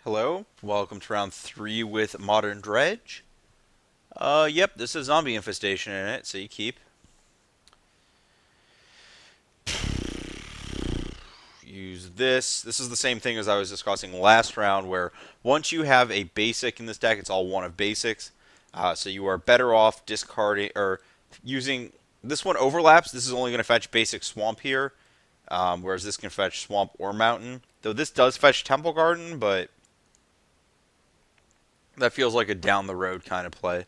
Hello, welcome to round 3 with Modern Dredge. Yep, this is zombie infestation in it, so you keep. Use this. This is the same thing as I was discussing last round, where once you have a basic in this deck, it's all one of basics. So you are better off discarding, or using, this one overlaps. This is only going to fetch basic swamp here, whereas this can fetch swamp or mountain. Though this does fetch temple garden, but that feels like a down the road kind of play.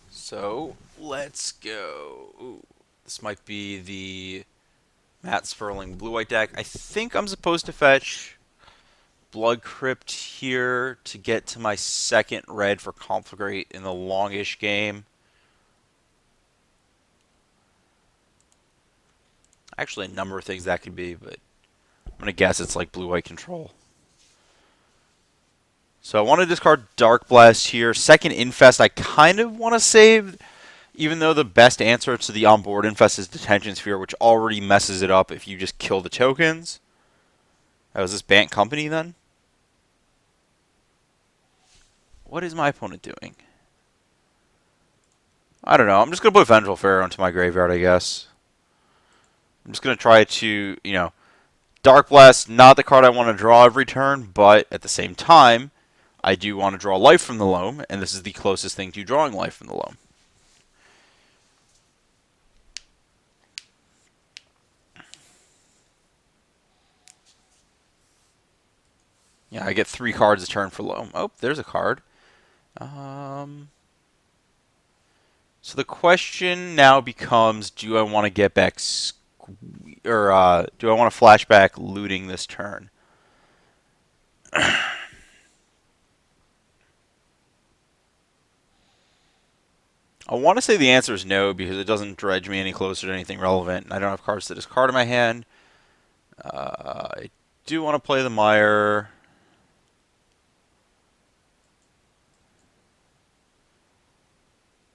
So let's go. Ooh, this might be the Matt Sperling blue-white deck. I think I'm supposed to fetch Blood Crypt here to get to my second red for Conflagrate in the longish game. Actually, a number of things that could be, but I'm going to guess it's like blue-white control. So I want to discard Dark Blast here. Second Infest I kind of want to save, even though the best answer to the onboard Infest is Detention Sphere, which already messes it up if you just kill the tokens. Oh, is this Bant Company then? What is my opponent doing? I don't know. I'm just going to put Vengeful Pharaoh into my graveyard, I guess. I'm just going to try to, Dark Blast, not the card I want to draw every turn, but at the same time, I do want to draw life from the loam, and this is the closest thing to drawing life from the loam. Yeah, I get 3 cards a turn for loam. Oh, there's a card. So the question now becomes, do I want to get back, or do I want to flashback looting this turn? I want to say the answer is no, because it doesn't dredge me any closer to anything relevant. I don't have cards to discard in my hand. I do want to play the Mire.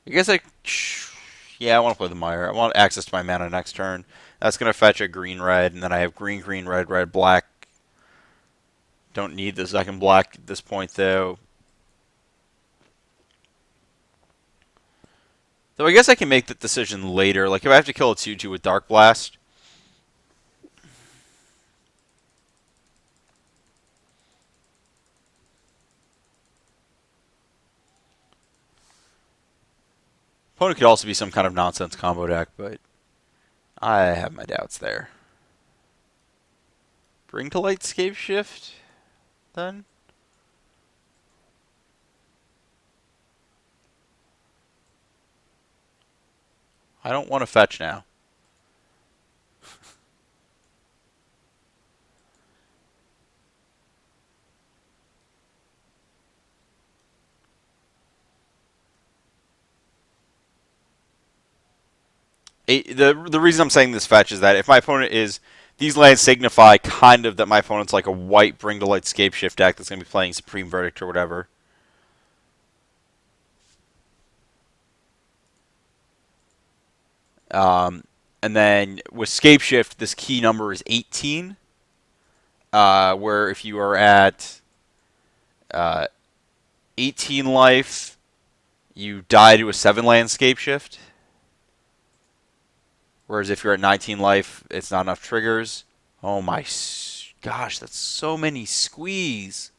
I guess yeah, I want to play the Mire. I want access to my mana next turn. That's going to fetch a green-red, and then I have green, green, red, red, black. Don't need the second black at this point, though. Though I guess I can make the decision later. Like, if I have to kill a 2-2 with Dark Blast. Opponent could also be some kind of nonsense combo deck, but I have my doubts there. Bring to Light Scape Shift, then? I don't want to fetch now. The reason I'm saying this fetch is that if my opponent is, these lands signify kind of that my opponent's like a white Bring to Light Scape Shift deck that's going to be playing Supreme Verdict or whatever. And then with Scape Shift, this key number is 18, where if you are at 18 life, you die to a 7-land Scape Shift. Whereas if you're at 19 life, it's not enough triggers. Oh my gosh, that's so many squeeze.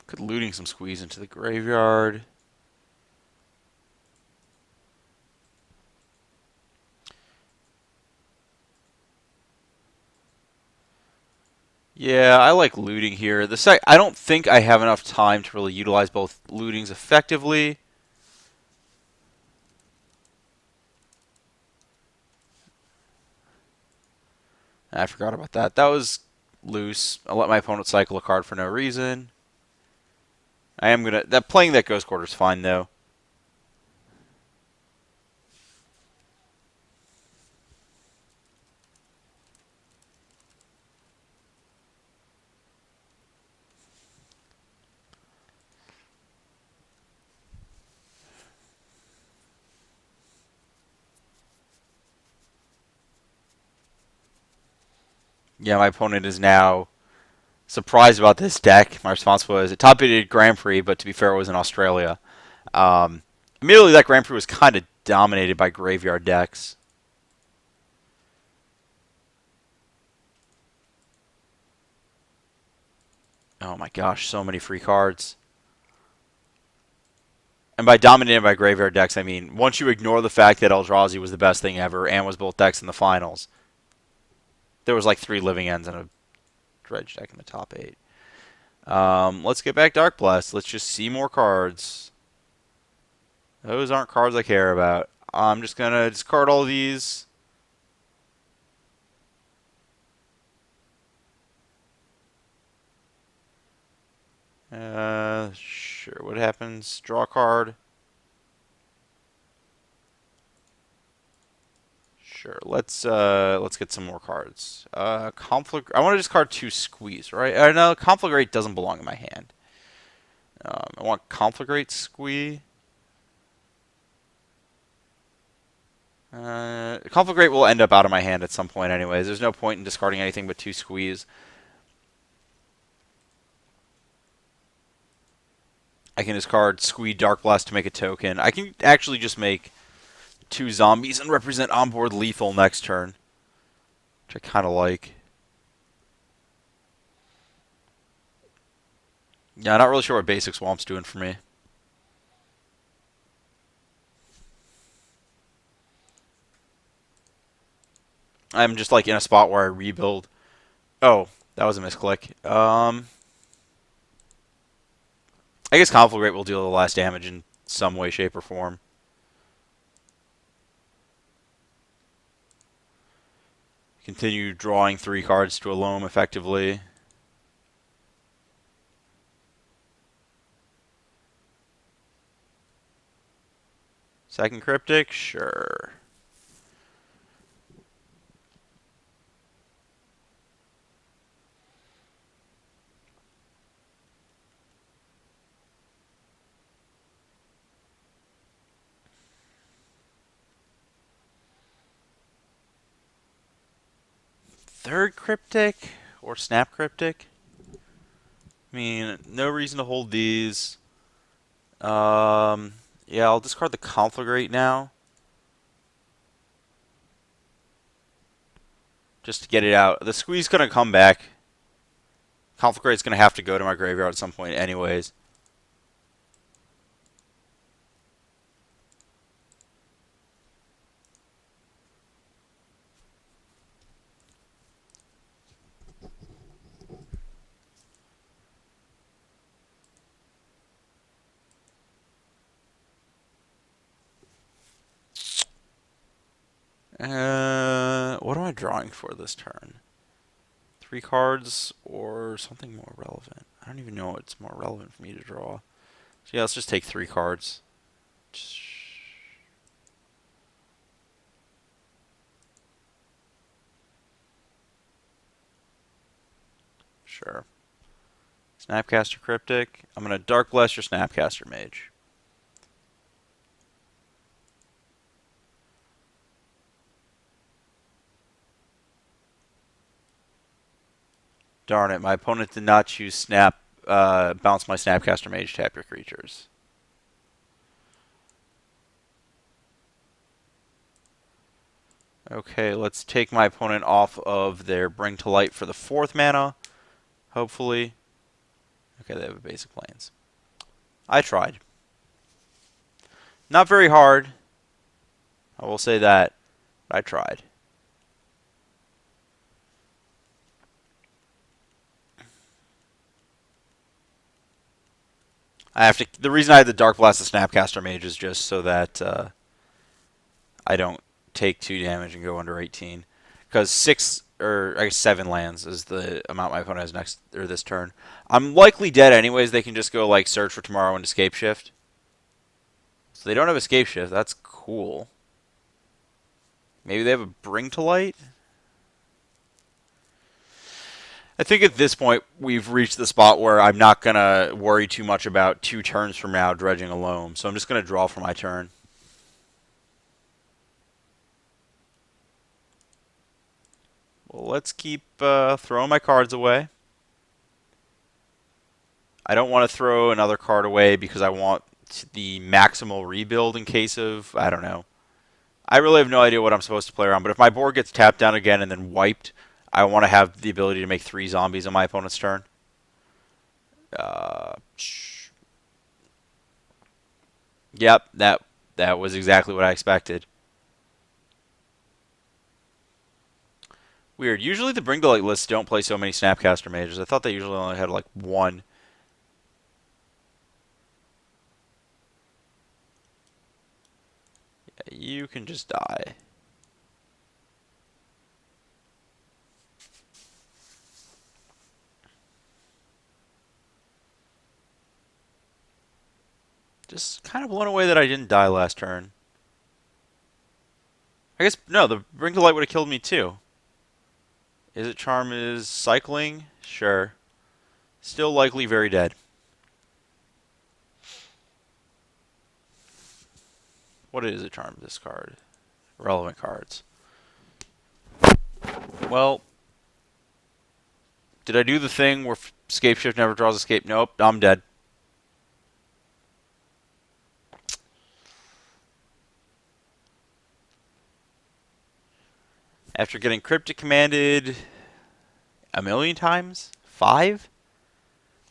Could looting some squeeze into the graveyard. Yeah, I like looting here. I don't think I have enough time to really utilize both lootings effectively. I forgot about that. That was loose. I'll let my opponent cycle a card for no reason. I am gonna playing that Ghost Quarter is fine though. Yeah, my opponent is now surprised about this deck. My response was it top-aided Grand Prix, but to be fair, it was in Australia. Immediately, that Grand Prix was kind of dominated by graveyard decks. Oh my gosh, so many free cards. And by dominated by graveyard decks, I mean once you ignore the fact that Eldrazi was the best thing ever and was both decks in the finals, there was like 3 living ends and a Dredge deck in the top 8. Let's get back Dark Blast. Let's just see more cards. Those aren't cards I care about. I'm just going to discard all these. Sure. What happens? Draw a card. Sure. Let's get some more cards. Conflict. I want to discard 2 Squeeze, right? No, Conflagrate doesn't belong in my hand. I want Conflagrate Squee. Conflagrate will end up out of my hand at some point anyways. There's no point in discarding anything but 2 Squeeze. I can discard Squee Dark Blast to make a token. I can actually just make 2 zombies and represent onboard lethal next turn, which I kind of like. Yeah, not really sure what Basic Swamp's doing for me. I'm just like in a spot where I rebuild. Oh, that was a misclick. I guess Conflagrate will deal the last damage in some way, shape, or form. Continue drawing 3 cards to a loam effectively. Second Cryptic? Sure. Third Cryptic? Or Snap Cryptic? I mean, no reason to hold these. Yeah, I'll discard the Conflagrate now. Just to get it out. The Squeeze going to come back. Conflagrate's going to have to go to my graveyard at some point anyways. What am I drawing for this turn? 3 cards or something more relevant? I don't even know what's more relevant for me to draw. So yeah, let's just take 3 cards. Sure. Snapcaster Cryptic. I'm going to Dark Blast your Snapcaster Mage. Darn it, my opponent did not choose Snap. Bounce my Snapcaster Mage, tap your creatures. Okay, let's take my opponent off of their Bring to Light for the 4th mana. Hopefully. Okay, they have a basic plains. I tried. Not very hard. I will say that. But I tried. I have to. The reason I had the Dark Blast the Snapcaster Mage is just so that I don't take 2 damage and go under 18. Because 6 or I guess 7 lands is the amount my opponent has next or this turn. I'm likely dead anyways. They can just go like Search for Tomorrow and Escape Shift. So they don't have Escape Shift. That's cool. Maybe they have a Bring to Light. I think at this point we've reached the spot where I'm not going to worry too much about 2 turns from now dredging a loam. So I'm just going to draw for my turn. Well, let's keep throwing my cards away. I don't want to throw another card away because I want the maximal rebuild in case of, I don't know. I really have no idea what I'm supposed to play around, but if my board gets tapped down again and then wiped, I want to have the ability to make 3 zombies on my opponent's turn. Uh, yep, that was exactly what I expected. Weird. Usually the Bring to Light lists don't play so many Snapcaster Mages. I thought they usually only had like 1. Yeah, you can just die. Just kind of blown away that I didn't die last turn. I guess, no, the Bring to Light would have killed me too. Is it Charm is cycling? Sure. Still likely very dead. What is it Charm discard? Relevant cards. Well, did I do the thing where Scape Shift never draws escape? Nope, I'm dead. After getting Cryptic commanded a million times? 5?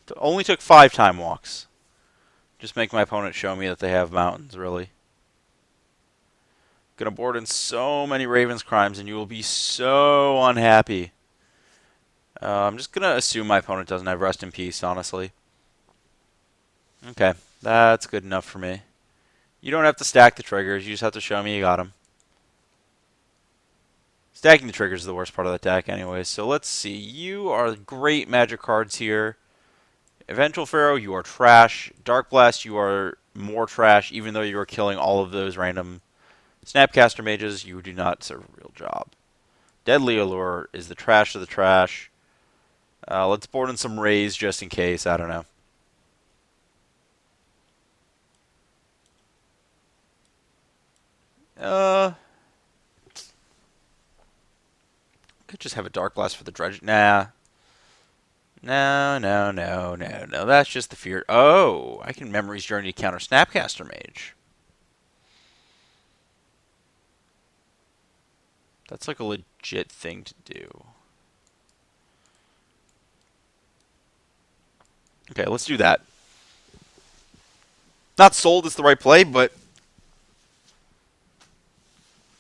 It only took 5 time walks. Just make my opponent show me that they have mountains, really. Gonna board in so many Raven's Crimes and you will be so unhappy. I'm just gonna assume my opponent doesn't have Rest in Peace, honestly. Okay, that's good enough for me. You don't have to stack the triggers, you just have to show me you got them. Stacking the triggers is the worst part of the deck anyway, so let's see. You are great magic cards here. Eventual Pharaoh, you are trash. Dark Blast, you are more trash, even though you are killing all of those random Snapcaster Mages. You do not serve a real job. Deadly Allure is the trash of the trash. Let's board in some Rays just in case. I don't know. Could just have a Dark Blast for the Dredge. Nah. No. That's just the fear. Oh, I can Memory's Journey to counter Snapcaster Mage. That's like a legit thing to do. Okay, let's do that. Not sold is the right play, but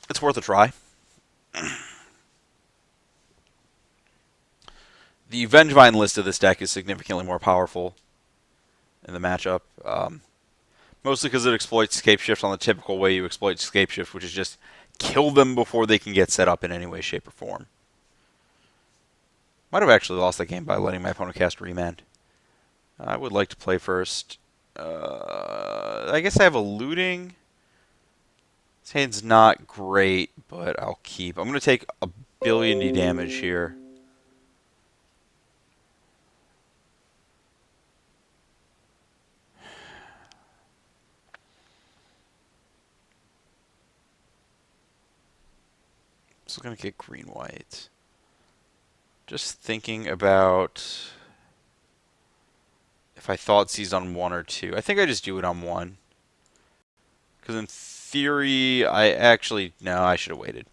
it's worth a try. The Vengevine list of this deck is significantly more powerful in the matchup. Mostly because it exploits Scape Shift on the typical way you exploit Scape Shift, which is just kill them before they can get set up in any way, shape, or form. Might have actually lost that game by letting my opponent cast Remand. I would like to play first. I guess I have a Looting. This hand's not great, but I'll keep. I'm going to take a billion damage here. So I'm going to get green-white. Just thinking about if I thought seized on 1 or 2. I think I just do it on 1. Because in theory, no, I should have waited.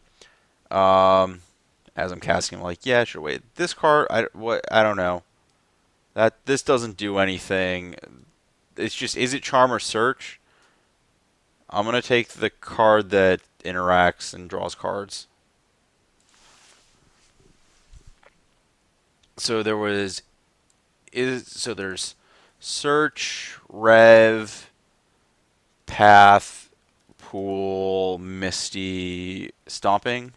As I'm casting, I'm like, yeah, I should have waited. This card, I don't know. This doesn't do anything. It's just, is it Charm or Search? I'm going to take the card that interacts and draws cards. So there's Search, Rev, Path, Pool, Misty, Stomping.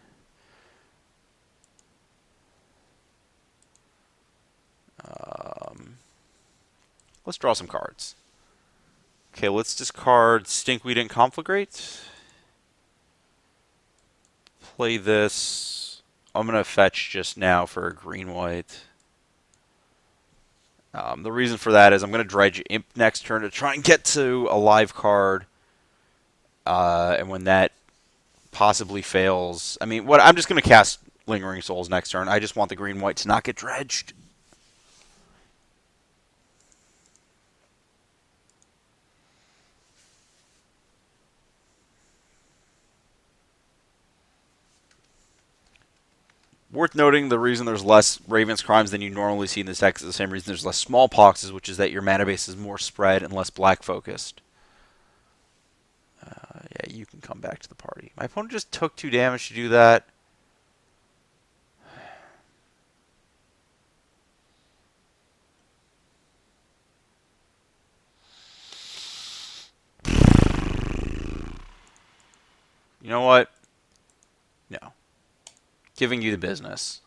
Let's draw some cards. Okay, let's discard Stinkweed and Conflagrate. Play this. I'm going to fetch just now for a green-white. The reason for that is I'm going to Dredge Imp next turn to try and get to a live card. And when that possibly fails, I mean, I'm just going to cast Lingering Souls next turn. I just want the green-white to not get dredged. Worth noting, the reason there's less Raven's Crimes than you normally see in this deck is the same reason there's less Smallpoxes, which is that your mana base is more spread and less black-focused. Yeah, you can come back to the party. My opponent just took 2 damage to do that. You know what? No. Giving you the business.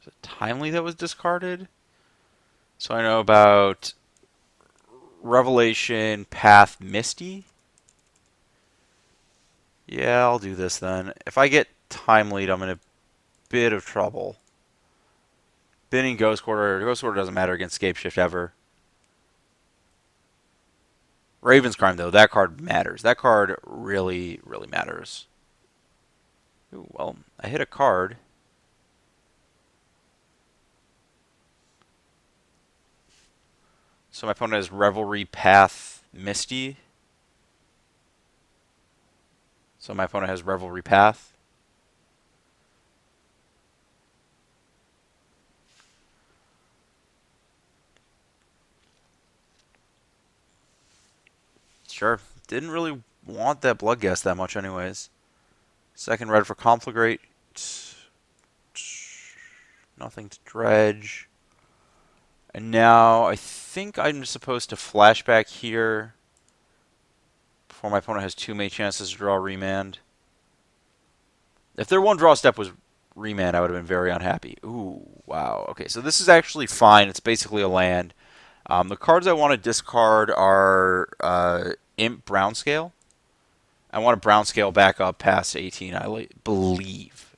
Is it Timely that was discarded? So I know about Revelation, Path, Misty. Yeah, I'll do this then. If I get Timely, I'm in a bit of trouble. Binning Ghost Quarter. Ghost Quarter doesn't matter against Scapeshift ever. Raven's Crime, though, that card matters. That card really, really matters. Ooh, well, I hit a card. So my opponent has Revelry, Path, Misty. So my opponent has Revelry, Path. Sure. Didn't really want that Bloodghast that much anyways. Second red for Conflagrate. Nothing to Dredge. And now I think I'm supposed to flashback here before my opponent has 2 many chances to draw Remand. If their one draw step was Remand, I would have been very unhappy. Ooh, wow. Okay, so this is actually fine. It's basically a land. The cards I want to discard are Imp Brownscale. I want to Brownscale back up past 18, I believe.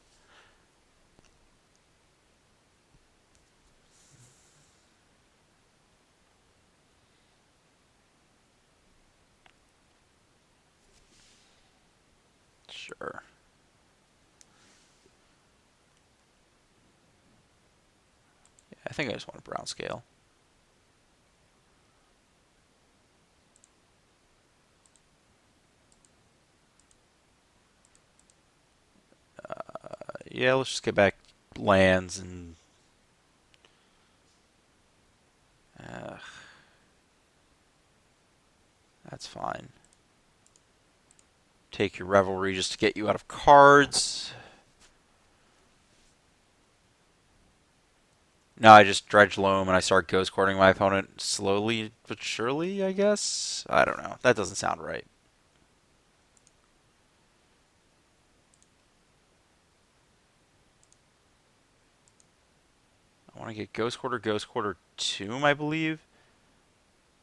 Sure. Yeah, I think I just want a Brownscale. Yeah, let's just get back lands and... that's fine. Take your Revelry just to get you out of cards. Now I just Dredge Loam and I start Ghost Courting my opponent slowly but surely, I guess? I don't know. That doesn't sound right. I want to get Ghost Quarter 2, I believe.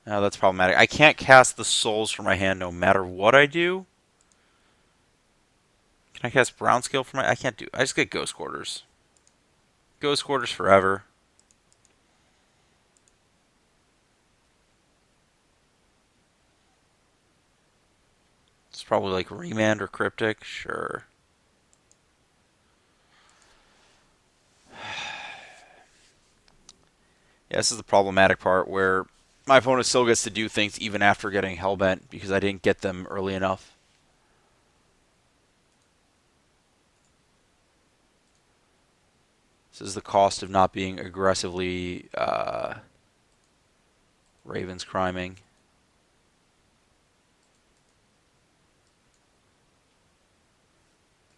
No, that's problematic. I can't cast the souls from my hand no matter what I do. Can I cast Brownscale from my... I can't do... I just get Ghost Quarters. Ghost Quarters forever. It's probably like Remand or Cryptic. Sure. Yeah, this is the problematic part where my opponent still gets to do things even after getting Hellbent because I didn't get them early enough. This is the cost of not being aggressively Ravens criming.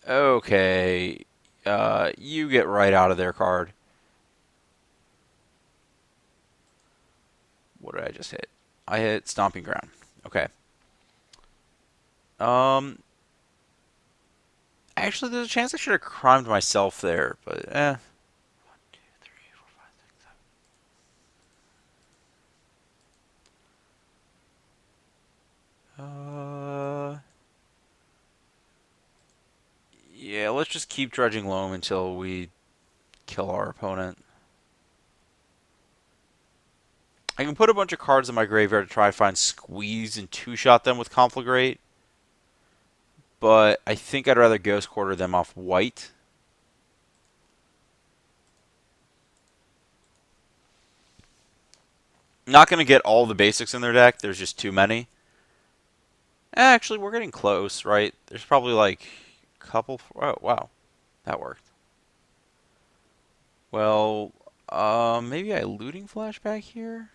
Okay. You get right out of their card. What did I just hit? I hit Stomping Ground. Okay. Actually, there's a chance I should have crimed myself there, but eh. 1, 2, 3, 4, 5, 6, 7. Yeah, let's just keep Dredging Loam until we kill our opponent. I can put a bunch of cards in my graveyard to try to find squeeze and two-shot them with Conflagrate. But I think I'd rather Ghost Quarter them off white. Not going to get all the basics in their deck. There's just too many. Actually, we're getting close, right? There's probably like a couple. Oh, wow. That worked. Well, maybe I looting flashback here?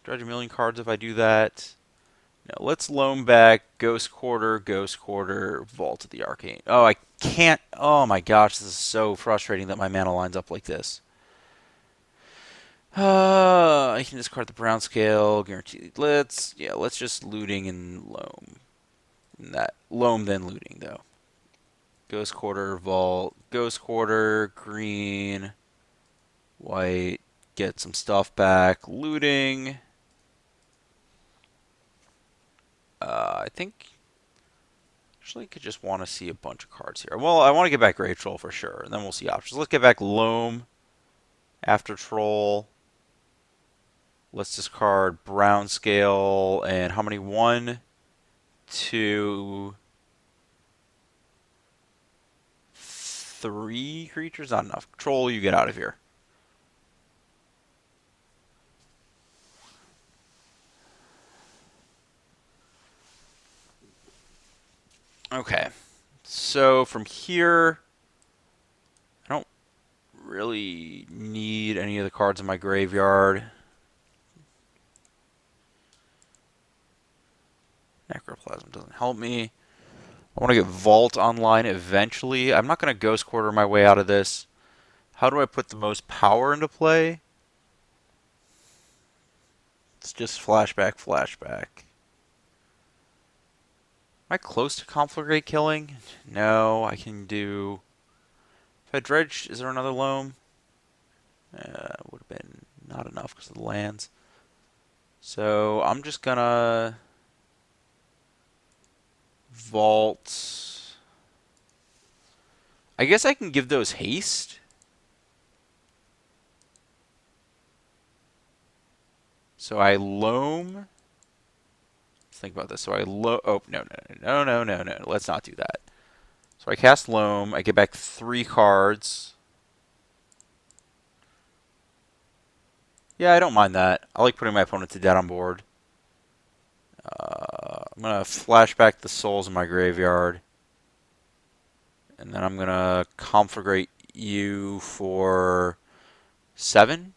Dredge a million cards if I do that. No, let's loam back, Ghost Quarter, Vault of the Arcane. Oh, I can't. Oh my gosh, this is so frustrating that my mana lines up like this. I can discard the brown scale, guaranteed. Let's just looting and loam. That loam then looting though. Ghost Quarter, Vault, Ghost Quarter, green, white, get some stuff back, looting. I think actually I could just want to see a bunch of cards here. Well, I want to get back Grave Troll for sure, and then we'll see options. Let's get back Loam after Troll. Let's discard Brown Scale, and how many? 1, 2, 3 creatures? Not enough. Troll, you get out of here. Okay. So from here, I don't really need any of the cards in my graveyard. Necroplasm doesn't help me. I want to get Vault online eventually. I'm not going to Ghost Quarter my way out of this. How do I put the most power into play? It's just flashback. Am I close to Conflagrate killing? No, I can do... If I Dredge, is there another Loam? Would have been not enough because of the lands. So I'm just gonna Vault. I guess I can give those haste. So I Loam. Let's think about this. So I oh, no. Let's not do that. So I cast Loam. I get back 3 cards. Yeah, I don't mind that. I like putting my opponent to dead on board. I'm going to flashback the souls in my graveyard. And then I'm going to Conflagrate you for 7.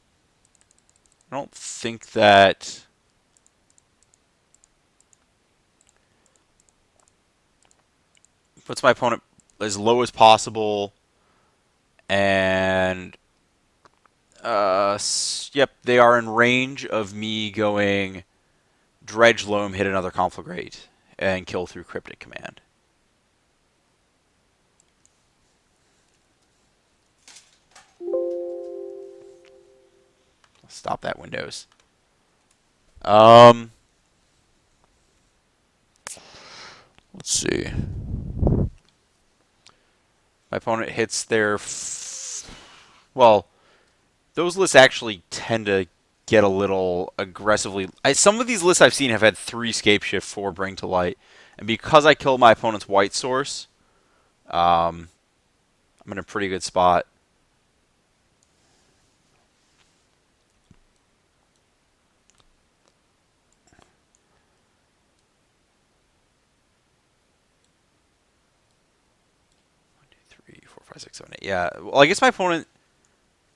I don't think that... puts my opponent as low as possible. And... yep, they are in range of me going Dredge Loam, hit another Conflagrate, and kill through Cryptic Command. Stop that, Windows. Let's see. My opponent hits their... well, those lists actually tend to get a little aggressively... some of these lists I've seen have had 3 Scapeshift, 4 Bring to Light. And because I killed my opponent's white source, I'm in a pretty good spot. Yeah, well, I guess my opponent,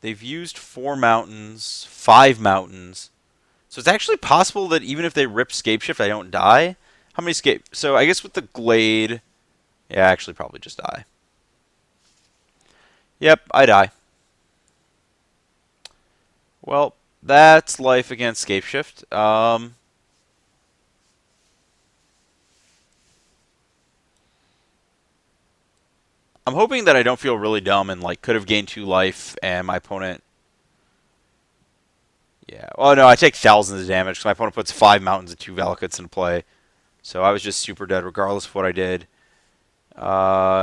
they've used 4 mountains, 5 mountains. So it's actually possible that even if they rip Scapeshift, I don't die. How many Scape? So I guess with the Glade, yeah, I actually probably just die. Yep, I die. Well, that's life against Scapeshift. I'm hoping that I don't feel really dumb and like could have gained 2 life and my opponent... yeah. Oh no, I take thousands of damage because my opponent puts 5 mountains and 2 Valakuts into play. So I was just super dead regardless of what I did.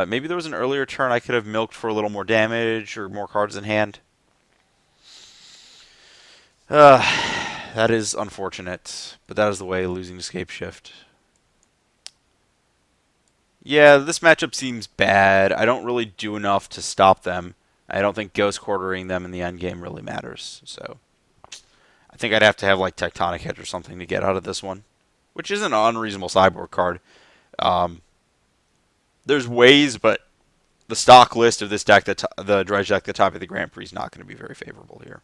Maybe there was an earlier turn I could have milked for a little more damage or more cards in hand. That is unfortunate, but that is the way losing to Scape Shift. Yeah, this matchup seems bad. I don't really do enough to stop them. I don't think Ghost Quartering them in the end game really matters. So I think I'd have to have like Tectonic Edge or something to get out of this one, which isn't an unreasonable sideboard card. Um, there's ways, but the stock list of this deck, the Dredge deck, the top of the Grand Prix, is not going to be very favorable here.